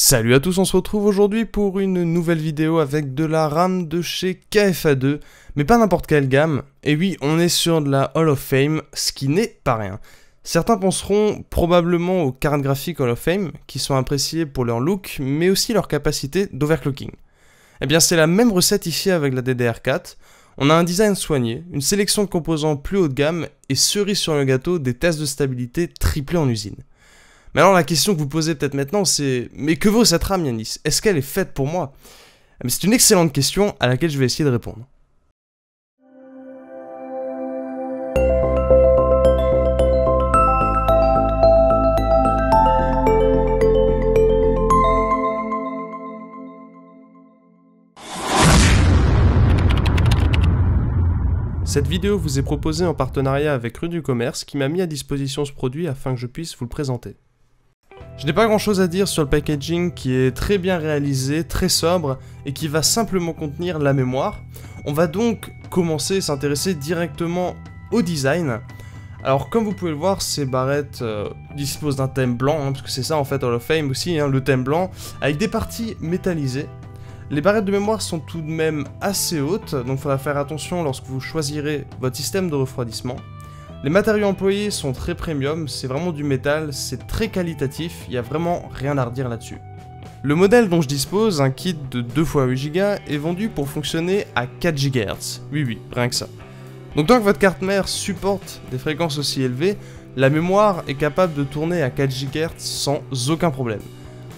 Salut à tous, on se retrouve aujourd'hui pour une nouvelle vidéo avec de la RAM de chez KFA2, mais pas n'importe quelle gamme. Et oui, on est sur de la Hall of Fame, ce qui n'est pas rien. Certains penseront probablement aux cartes graphiques Hall of Fame, qui sont appréciées pour leur look, mais aussi leur capacité d'overclocking. Eh bien c'est la même recette ici avec la DDR4. On a un design soigné, une sélection de composants plus haut de gamme, et cerise sur le gâteau, des tests de stabilité triplés en usine. Mais alors la question que vous posez peut-être maintenant c'est « Mais que vaut cette RAM Yanis? Est-ce qu'elle est faite pour moi ?» C'est une excellente question à laquelle je vais essayer de répondre. Cette vidéo vous est proposée en partenariat avec Rue du Commerce qui m'a mis à disposition ce produit afin que je puisse vous le présenter. Je n'ai pas grand chose à dire sur le packaging qui est très bien réalisé, très sobre et qui va simplement contenir la mémoire. On va donc commencer à s'intéresser directement au design. Alors comme vous pouvez le voir, ces barrettes disposent d'un thème blanc, parce que c'est ça en fait Hall of Fame aussi, le thème blanc, avec des parties métallisées. Les barrettes de mémoire sont tout de même assez hautes, donc il faudra faire attention lorsque vous choisirez votre système de refroidissement. Les matériaux employés sont très premium, c'est vraiment du métal, c'est très qualitatif, il n'y a vraiment rien à redire là-dessus. Le modèle dont je dispose, un kit de 2 x 8 Go, est vendu pour fonctionner à 4 GHz. Oui, rien que ça. Donc tant que votre carte mère supporte des fréquences aussi élevées, la mémoire est capable de tourner à 4 GHz sans aucun problème.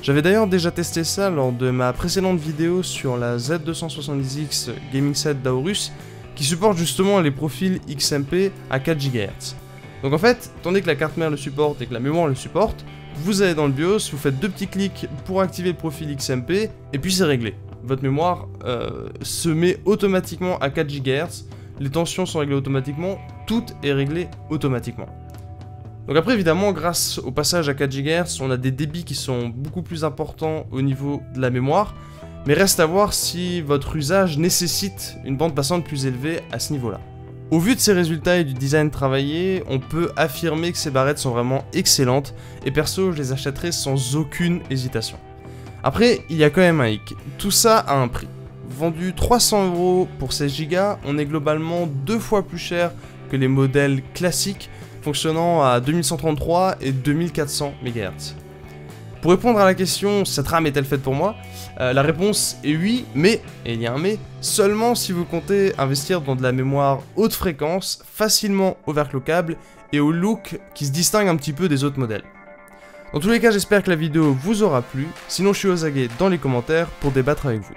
J'avais d'ailleurs déjà testé ça lors de ma précédente vidéo sur la Z270X Gaming Set d'Aorus, qui supporte justement les profils XMP à 4 GHz. Donc en fait, tandis que la carte mère le supporte et que la mémoire le supporte, vous allez dans le BIOS, vous faites 2 petits clics pour activer le profil XMP, et puis c'est réglé. Votre mémoire se met automatiquement à 4 GHz, les tensions sont réglées automatiquement, tout est réglé automatiquement. Donc après évidemment, grâce au passage à 4 GHz, on a des débits qui sont beaucoup plus importants au niveau de la mémoire, mais reste à voir si votre usage nécessite une bande passante plus élevée à ce niveau-là. Au vu de ces résultats et du design travaillé, on peut affirmer que ces barrettes sont vraiment excellentes, et perso je les achèterai sans aucune hésitation. Après, il y a quand même un hic, tout ça a un prix. Vendu 300 € pour 16 Go, on est globalement 2 fois plus cher que les modèles classiques, fonctionnant à 2133 et 2400 MHz. Pour répondre à la question « Cette RAM est-elle faite pour moi ?», la réponse est oui, mais, et il y a un mais, seulement si vous comptez investir dans de la mémoire haute fréquence, facilement overclockable et au look qui se distingue un petit peu des autres modèles. Dans tous les cas, j'espère que la vidéo vous aura plu, sinon je suis aux aguets dans les commentaires pour débattre avec vous.